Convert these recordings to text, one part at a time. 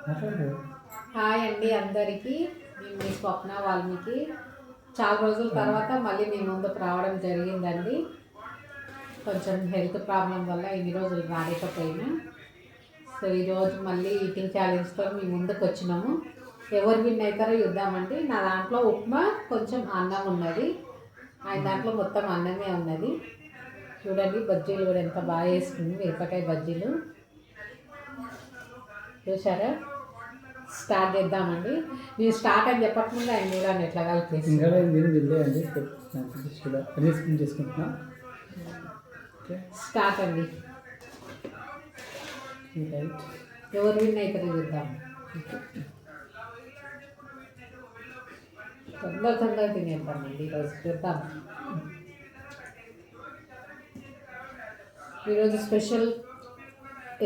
Hi అండి అందరికీ. నేను మీ స్వప్న వాల్మీకి. చాలా రోజుల తర్వాత మళ్ళీ మీ ముందుకు రావడం జరిగిందండి. కొంచెం హెల్త్ ప్రాబ్లం వల్ల ఇన్ని రోజులు రాలేకపోయినా. సో ఈరోజు మళ్ళీ ఈటింగ్ ఛాలెంజ్తో మీ ముందుకు వచ్చినాము. ఎవరు విన్ అవుతారో చూద్దామండి. నా దాంట్లో ఉప్మా కొంచెం అన్నం ఉన్నది, ఆయన దాంట్లో మొత్తం అన్నమే ఉన్నది. చూడండి బజ్జీలు కూడా ఎంత బాగా వేసుకుంది, మిరపకాయ బజ్జీలు చూసారా. స్టార్ట్ చేద్దామండి. నేను స్టార్ట్ అని చెప్పకుండా ఆయన చూడండి ఎట్లా కలిపేసి చేసుకుంటున్నా. స్టార్ట్ అండి. ఎవరు విన్ అవుతారో చూద్దాం. తొందరగా తినేద్దామండి ఈరోజు. చూద్దాం. ఈరోజు స్పెషల్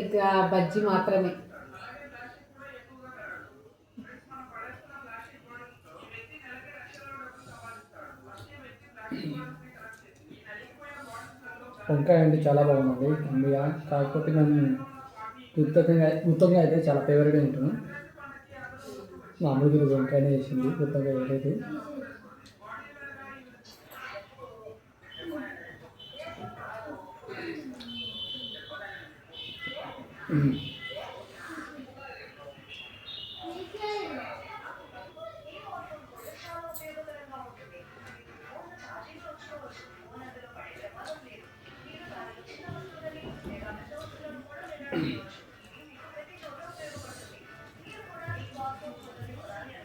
ఎగ్ బజ్జీ మాత్రమే. వంకాయ అంటే చాలా బాగుంది అమ్మయ్య. కాకపోతే నేను గుత్తొంకాయ అయితే చాలా ఫేవరెట్గా ఉంటాను. మా అమ్మకి వంకాయనే చేసింది, గుత్తొంకాయ వేయలేదు.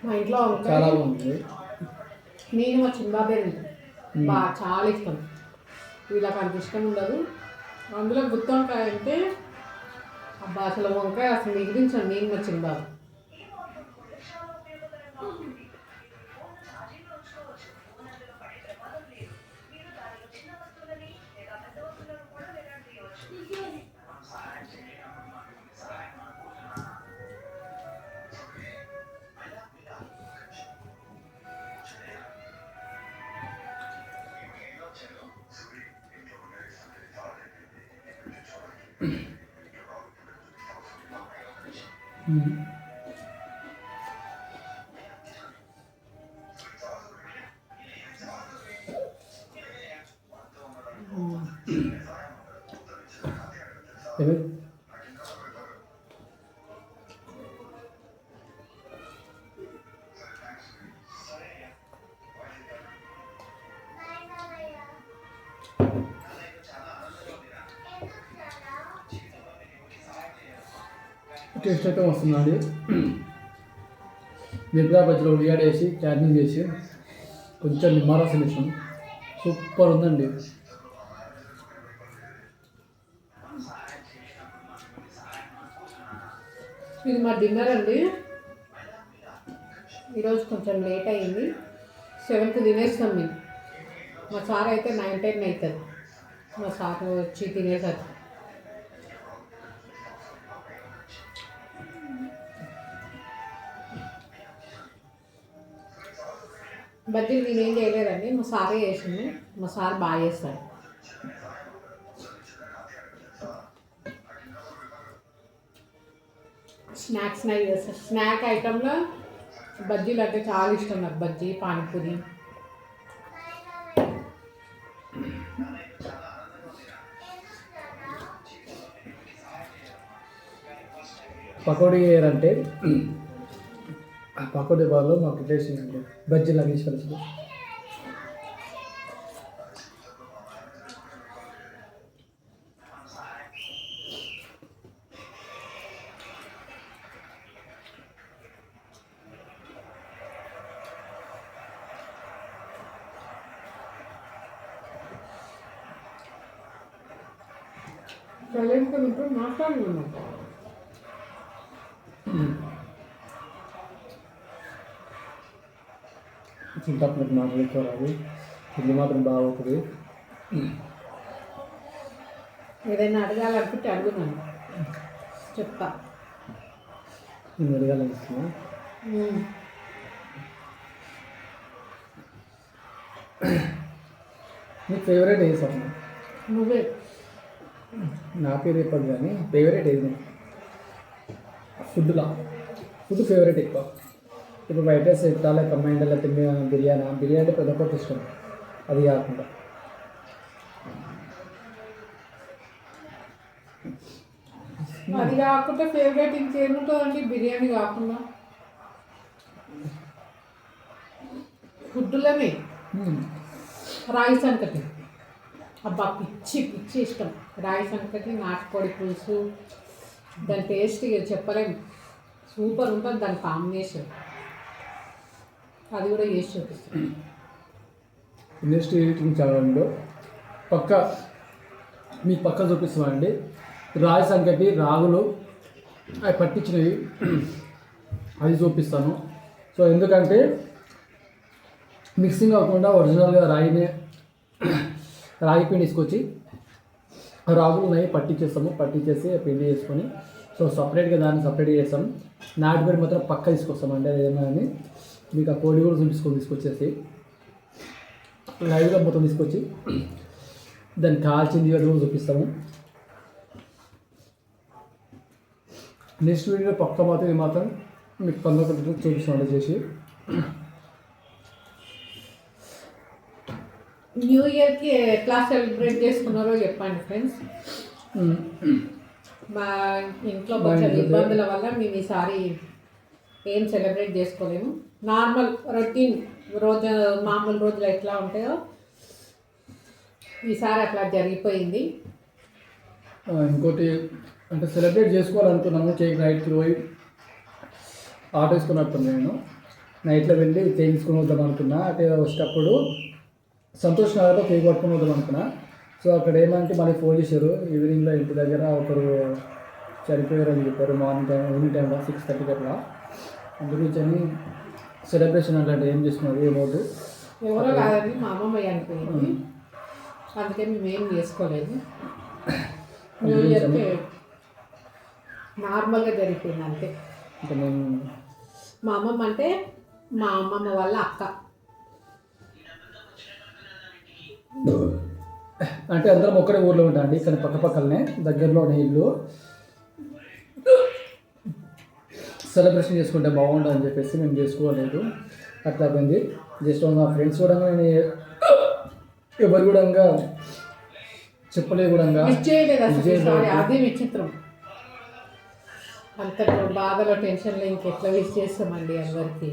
మా ఇంట్లో చాలా బాగుంది. నేను మా చిన్నబాబే తింటాను, బాగా చాలా ఇష్టం. వీళ్ళకి అంత ఇష్టం ఉండదు. అందులో గుత్తొంకాయ అంటే అబ్బా అసలు వంకాయ అసలు మిగిలించాను నేను మా చిన్నబాబు. టేస్ట్ అయితే వస్తుందండి. మిరపకాయ బజ్జీలో ఉల్లిగడ్డ వేసి చట్నీ చేసి కొంచెం నిమ్మరసం వేసాం, సూపర్ ఉందండి. ఇది మా డిన్నర్ అండి. ఈరోజు కొంచెం లేట్ అయింది, 7కి తినేస్తాం మేము. మా సార్ అయితే 9, 10 అవుతుంది మా సార్ వచ్చి తినేసరికి. బజ్జీలు నేనేం చేయలేదండి, మా సారే చేసింది. మా సార్ బాగా చేస్తాడు. స్నాక్ ఐటెంలో బజ్జీలు అంటే చాలా ఇష్టం నాకు. బజ్జీ, పానీపూరి. పకోడీ అంటే ఆ పకోడీ బాల్లో మాకు టేస్ట్ ఏంటంటే బజ్జీలు అవి తీసుకొచ్చి మాట్లాడుతున్నాను. చింతపండు మాట్లాడుకోరాదు, ఇది మాత్రం బాగుంటుంది. ఏదైనా అడగాలనుకుంటే అడుగున్నాను, చెప్తా. నేను అడగాలనిస్తున్నా. నీ ఫేవరెట్ ఏ సార్? నువ్వే. నా పేరు చెప్పదు కానీ ఫేవరెట్ ఏది ఫుడ్లా? ఫుడ్ ఫేవరెట్ ఎక్కువ. ఇప్పుడు వైట్ రైస్ పెట్టాలి కంబైండ్ అలా తిని బిర్యానీ అంటే ప్రతి ఒక్కరికి ఇష్టం. అది కాకుండా అది కాకుండా ఫేవరెట్ ఇంకేముంటుందండి బిర్యానీ కాకుండా? ఫుడ్లోనే రాయి సంకటి, అబ్బా పిచ్చి పిచ్చి ఇష్టం. రాయి సంకటి, నాటుకోడి పులుసు, దాని టేస్ట్ ఇక చెప్పలేము, సూపర్ ఉంటుంది దాని కాంబినేషన్. అది కూడా చేసి చూపిస్తాం. నెక్స్ట్ ఈటింగ్ ఛానల్లో మీకు పక్క చూపిస్తామండి. రాగి సంకటి, రాగులు అవి పట్టించినవి అది చూపిస్తాను. సో ఎందుకంటే మిక్సింగ్ అవ్వకుండా ఒరిజినల్గా రాగి పిండి తీసుకొచ్చి రాగులు ఉన్నాయి పట్టించేసి పిండి చేసుకొని సో సపరేట్గా దాన్ని సపరేట్గా చేస్తాం. నాటుకోడి మాత్రం పక్క తీసుకొస్తామండి. అది ఏమైనా మీకు ఆ కోడి కూడా తీసుకొచ్చేసి లైవ్గా మొత్తం తీసుకొచ్చి దాన్ని కాల్చింది అది కూడా చూపిస్తాము. నెక్స్ట్ వీడియో పక్క మాత్రం ఇది మాత్రం మీకు పండుగ చూపిస్తామండి చేసి. న్యూ ఇయర్కి ఎట్లా సెలబ్రేట్ చేసుకున్నారో చెప్పండి ఫ్రెండ్స్. మా ఇంట్లో కొంచెం ఇబ్బందుల వల్ల మేము ఈసారి ఏం సెలబ్రేట్ చేసుకోలేము. నార్మల్ రొటీన్ రోజు మామూలు రోజులు ఎట్లా ఉంటాయో ఈసారి అట్లా జరిగిపోయింది. ఇంకోటి అంటే సెలబ్రేట్ చేసుకోవాలనుకున్నాము. కేక్ నైట్కి పోయి ఆటో వేసుకున్నట్టు నేను నైట్లో వెళ్ళి కేక్ తీసుకుని వద్దాం అనుకున్నా. అంటే వచ్చేటప్పుడు సంతోష్ నగర్లో కేక్ పట్టుకుని వద్దాం అనుకున్నా. సో అక్కడ ఏమంటే మళ్ళీ ఫోన్ చేశారు ఈవినింగ్లో ఇంటి దగ్గర ఒకరు చనిపోయారు అని చెప్పారు. ఈవినింగ్ టైంలో 6:30 అట్లా. అందుగురించి అని సెలబ్రేషన్ అంటే ఏం చేసుకున్నారు ఏమవుతుంది ఎవరో కాదండి మా అమ్మమ్మ చనిపోయింది, అందుకే మేమేం చేసుకోలేదు. న్యూ ఇయర్కి నార్మల్గా జరిగిపోయింది అంతే. ఇంకా నేను మా అమ్మమ్మ అంటే మా అమ్మమ్మ వాళ్ళ అక్క. అంటే అందరం ఒక్కడే ఊర్లో ఉంటామండి, ఇక్కడ పక్కపక్కలనే దగ్గరలోనే ఇల్లు. సెలబ్రేషన్ చేసుకుంటే బాగుంటుంది అని చెప్పేసి మేము చేసుకోలేదు. అట్లా పోయింది. జస్ట్ మా ఫ్రెండ్స్ కూడా నేను ఎవరు కూడా చెప్పలేదు కూడా అదే విచిత్రం. అంత బాధలో టెన్షన్లో ఇంకెట్లా విష్ చేస్తామండి అందరికీ.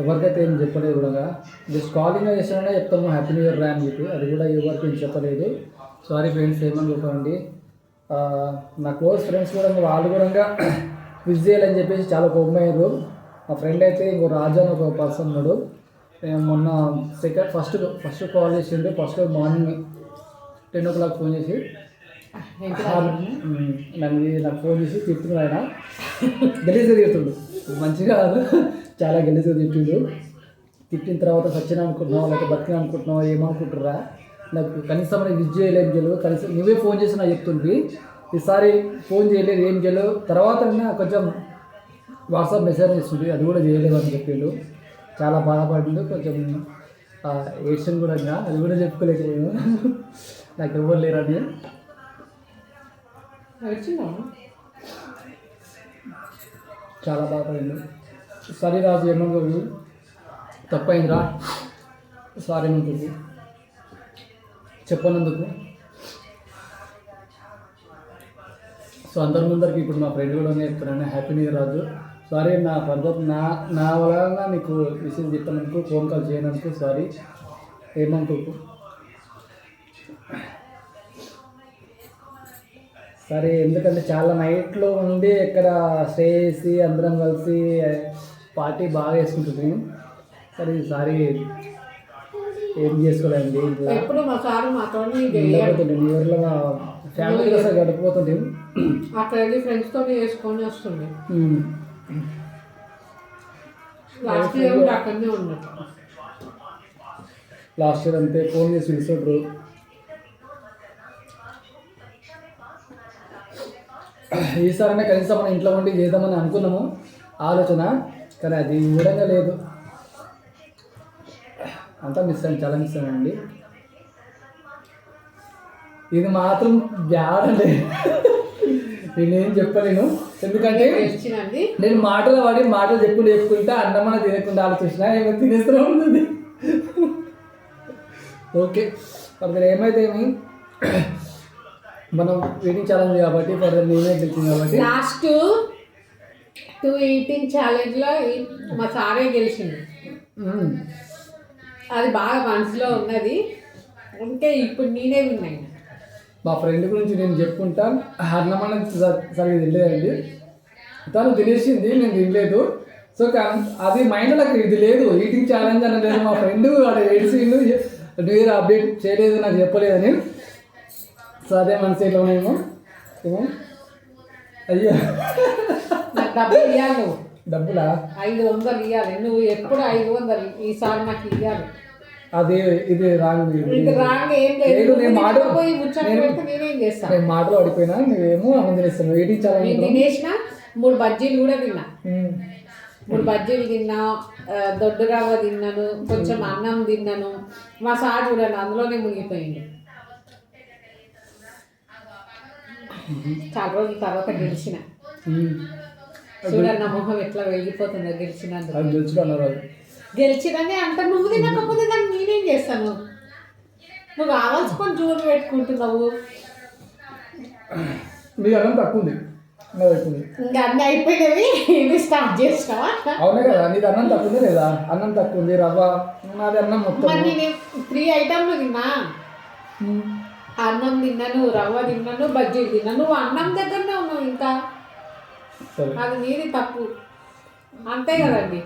ఎవరికైతే ఏం చెప్పలేదు కూడా. జస్ట్ కాలింగ్ చేసినా చెప్తాము హ్యాపీ న్యూ ఇయర్ రా అని చెప్పి. అది కూడా ఎవరికి ఏం చెప్పలేదు. సారీ ఫ్రెండ్స్ ఏమని చెప్పండి. నా క్లోజ్ ఫ్రెండ్స్ కూడా వాళ్ళు కూడా విష్ చేయాలని చెప్పేసి చాలా కోపమయ్యారు. మా ఫ్రెండ్ అయితే ఇంకో రాజు అని ఒక పర్సన్ ఉన్నాడు. మొన్న ఫస్ట్ కాల్ చేసిండు. ఫస్ట్ మార్నింగ్ 10 o'clock ఫోన్ చేసి నాకు ఫోన్ చేసి తిట్టుకున్నాడు. ఆయన గలీజ్గా తిడుతుండు, మంచిగా కాదు, చాలా గలీజ్గా తిట్టిండు. తిట్టిన తర్వాత సచిన అనుకుంటున్నావు లేకపోతే బతికిన అనుకుంటున్నావు ఏమనుకుంటుర్రా, నాకు కనీసం విజ్ చేయలేదు గెలు, కనీసం నువ్వే ఫోన్ చేసి నాకు చెప్తుంది. ఈసారి ఫోన్ చేయలేదు ఏం చేయలేదు. తర్వాత కొంచెం వాట్సాప్ మెసేజ్ ఇస్తుంది, అది కూడా చేయలేదు అని చెప్పిండు. చాలా బాధపడిండు. కొంచెం ఏడ్షన్ కూడా అది కూడా చెప్పుకోలేకపోయాను. నాకు ఎవరు లేరని. చాలా బాధపడిండు. సరే రాజు ఏమనుకోదు, తప్పైందిరా, సారీ ఏమనుకోదు చెప్పనందుకు. సో అందరి ముందరికి ఇప్పుడు మా ఫ్రెండ్ కూడా చెప్తున్నాను హ్యాపీ న్యూ ఇయర్ రాజు. సారీ నా ఫర్దర్ నా వలన నీకు విషయం చెప్పినందుకు, ఫోన్ కాల్ చేయనందుకు సారీ, ఏమనుకోకు. సరే ఎందుకంటే చాలా నైట్లో ఉండి ఇక్కడ స్టే చేసి అందరం కలిసి పార్టీ బాగా వేసుకుంటుంది. సరే ఈసారి ఏం చేసుకోలేండి ఇంట్లో. ఎప్పుడు మా సారు మాతో న్యూ ఇయర్లో మా ఫ్యామిలీ అసలు గడిపోతుంది. అక్కడ వెళ్ళి ఫ్రెండ్స్తో వేసుకొని వస్తుంది. లాస్ట్ ఇయర్ కూడా అక్కడనే ఉన్నట్టు. లాస్ట్ ఇయర్ అంతే ఫోన్ చేసి పిలిచారు. ఈసారైనా కనీసం మన ఇంట్లో ఉండి చేద్దామని అనుకున్నాము ఆలోచన, కానీ అది విధంగా లేదు. అంతా మిస్ అయ్యింది, చాలా మిస్ అయ్యండి. ఇది మాత్రం బ్యాడ్ అండి, నేనేం చెప్పలేను, ఎందుకంటే గెలిచినండి. నేను మాటలు పడి మాటలు చెప్పుకుంటా అన్నమన్న తినకుండా ఆలోచించిన ఏమో తినేస్తూనే ఉంటుంది. ఓకే ఫర్దర్ ఏమైతేమి మనం ఈటింగ్ ఛాలెంజ్ కాబట్టి ఫర్దర్ నేనే గెలిచింది కాబట్టి లాస్ట్ 2 ఈటింగ్ ఛాలెంజ్లో మా సారే గెలిచింది. అది బాగా మనసులో ఉన్నది, అంటే ఇప్పుడు నేనే విన్నాను. మా ఫ్రెండ్ గురించి నేను చెప్పుకుంటా, అన్నమన్న సరిగ్గా తినలేదండి, తను తినేసింది, నేను తినలేదు. సో అది మైండ్లో నాకు ఇది లేదు, ఈటింగ్ ఛాలెంజ్ అని లేదు. మా ఫ్రెండ్ వాడు ఏడ్చిండు, న్యూ ఇయర్ అప్డేట్ చేయలేదు, నాకు చెప్పలేదని. సో అదే మనసు ఎట్లా ఉన్నాయేమో ఏమో. అయ్యో నాకు డబ్బులు ఇవ్వాలి, డబ్బులా 500 ఇవ్వాలి. నువ్వు ఎప్పుడు 500, ఈసారి నాకు ఇవ్వాలి. అది ఇది రాంగ్, ఇది రాంగ్ ఏం లేదు. నేను నేనేం చేస్తాను, నేను మాటలు పడిపోయినా, నువ్వేమో అన్నం తినేస్తాను. ఈటింగ్ ఛాలెంజ్ నేను తినేసిన 3 బజ్జీలు కూడా తిన్నా. 3 బజ్జీలు తిన్నా, దొడ్డు రవ్వ తిన్నాను, కొంచెం అన్నం తిన్నాను. మా సార్ చూడండి అందులోనే మునిగిపోయింది. చాలా రోజుల తర్వాత గెలిచిన. చూడండి నా మొహం ఎట్లా వెళ్ళిపోతుందో గెలిచినందుకు. గెలిచినని అంట, నువ్వు తినకపోతే దాన్ని నేనేం చేస్తాను? నువ్వు కావాల్సుకొని జూలు పెట్టుకుంటున్నావు. మీకు అన్నం తక్కువ ఉంది, ఇంకా అన్నీ అయిపోయినవి, ఇది స్టార్ట్ చేసినావా? అవునే కదా, నీది అన్నం తక్కువ ఉంది లేదా? అన్నం తక్కువ ఉంది, రవ్వ, నాది అన్నం మొత్తం. మరి నేను 3 ఐటమ్లు తిన్నా, అన్నం తిన్నాను, రవ్వ తిన్నాను, బజ్జీలు తిన్నాను. నువ్వు అన్నం దగ్గరనే ఉన్నావు, ఇంకా అది నీది తప్పు, అంతే కదండి.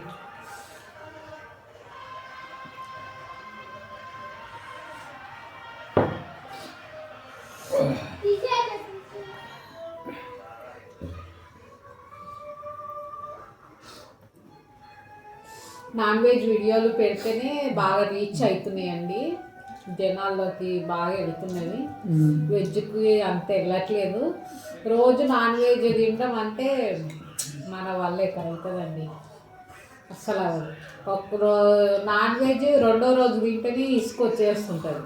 నాన్ వెజ్ వీడియోలు పెడితేనే బాగా రీచ్ అవుతున్నాయండి, జనాల్లోకి బాగా వెళ్తున్నవి. వెజ్కి అంత వెళ్ళట్లేదు. రోజు నాన్ వెజ్ తినడం అంటే మన వల్ల ఎక్కడ అవుతుందండి అసలు. నాన్ వెజ్ 2వ రోజు తింటేనే ఇసుకొచ్చేస్తుంటుంది.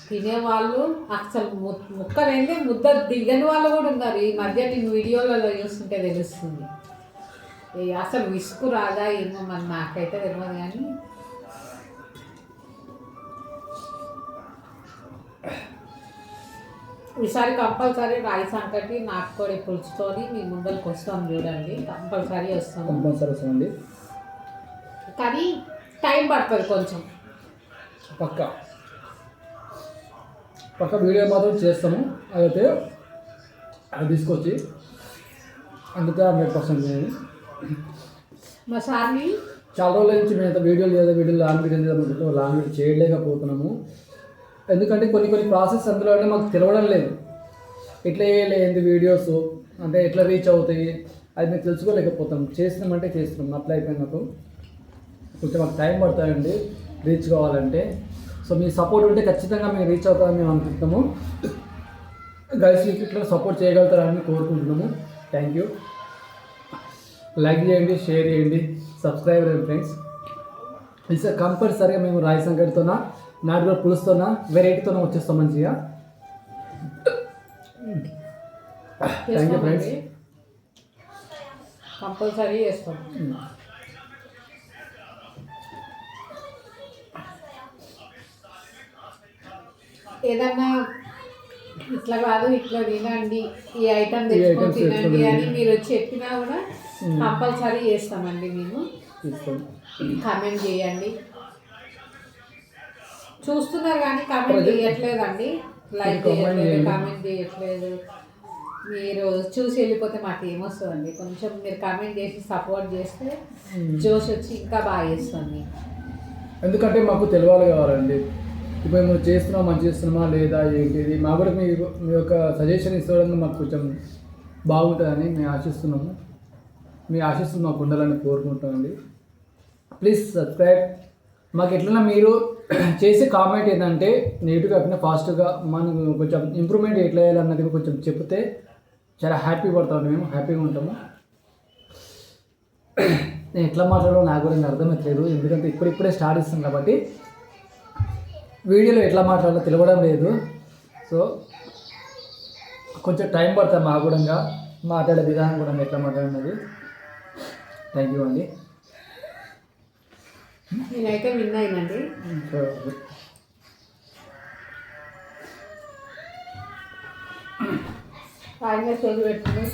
తినేవాళ్ళు అసలు ముక్కలేందే ముద్ద దిగని వాళ్ళు కూడా ఉన్నారు. ఈ మధ్య నేను వీడియోలలో చూస్తుంటే తెలుస్తుంది. అసలు విసుగు రాదా ఏమో, మరి నాకైతే తెలియదు. కానీ ఈసారి కంపల్సరీ రాయి సంకటి నాటుకోడి పులుసుతోని మీ ముందరికి వస్తాం చూడండి. కంపల్సరీ వస్తామండి, కానీ టైం పడుతుంది కొంచెం. పక్క వీడియో మాత్రం చేస్తాము, అయితే అది తీసుకొచ్చి అందుకే 100%. మా సార్ని చాలా రోజుల నుంచి మేము వీడియోలు లాంగ్ వీడియో చేయలేకపోతున్నాము. ఎందుకంటే కొన్ని ప్రాసెస్ అందులోనే మాకు తెలవడం లేదు. ఎట్లా చేయలేదు వీడియోస్ అంటే ఎట్లా రీచ్ అవుతాయి అది మేము తెలుసుకోలేకపోతాం. చేస్తున్నామంటే చేస్తున్నాం, అట్లా అయిపోయినప్పుడు కొంచెం మాకు టైం పడుతుందండి రీచ్ కావాలంటే. సో మీ సపోర్ట్ ఉంటే ఖచ్చితంగా మేము రీచ్ అవుతామని మేము అనుకుంటున్నాము. గైస్ ఇట్లా సపోర్ట్ చేయగలుగుతారని కోరుకుంటున్నాము. Thank you. లైక్ చేయండి, షేర్ చేయండి, సబ్స్క్రైబ్ చేయండి ఫ్రెండ్స్. ఈసారి కంపల్సరీగా మేము రాయి సంకటితోనా నాటుకోడి పులుస్తోనా వెరైటీతోనే వచ్చేస్తాం మంచిగా. Thank you friends. కంపల్సరీ చేస్తాం. ఏదన్నా ఇట్లా కాదు ఇట్లా తినండి, ఈ ఐటమ్ తెచ్చుకొని తినండి అని మీరు చెప్పినా కూడా కంపల్సరీ చేస్తామండి. మేము కామెంట్ చేయండి. చూస్తున్నారు కానీ కామెంట్ చేయట్లేదండి, లైక్ చేయట్లేదు, కామెంట్ చేయట్లేదు. మీరు చూసి వెళ్ళిపోతే మాకు ఏమొస్తుందండి? కొంచెం మీరు కామెంట్ చేసి సపోర్ట్ చేస్తే జోష్ వచ్చి ఇంకా బాగా చేస్తుంది. ఎందుకంటే మాకు తెలియాలి కావాలండి, ఇప్పుడు మేము చేస్తున్నాం మంచి చేస్తున్నామా లేదా ఏంటిది, మా కూడా మీ యొక్క సజెషన్ ఇస్తడానికి మాకు కొంచెం బాగుంటుందని మేము ఆశిస్తున్నాము. మీ ఆశిస్తూ మాకు ఉండాలని కోరుకుంటామండి. Please subscribe. మాకు ఎట్లన్నా మీరు చేసే కామెంట్ ఏంటంటే నెగిటివ్ కాకుండా పాజిటివ్గా మనం కొంచెం ఇంప్రూవ్మెంట్ ఎట్లా చేయాలన్నది కొంచెం చెప్తే చాలా హ్యాపీ పడతాము, మేము హ్యాపీగా ఉంటాము. నేను ఎట్లా మాట్లాడాలో నాకు కూడా అర్థమవుతలేదు, ఎందుకంటే ఇప్పుడిప్పుడే స్టార్ట్ ఇస్తాం కాబట్టి వీడియోలో ఎట్లా మాట్లాడాలో తెలియడం లేదు. సో కొంచెం టైం పడుతుంది మాకు కూడా మాట్లాడే విధానం కూడా ఎట్లా మాట్లాడినది. థ్యాంక్ యూ అండి. నేనైతే విన్ అయినండి. ఆయన చేసి పెట్టింది.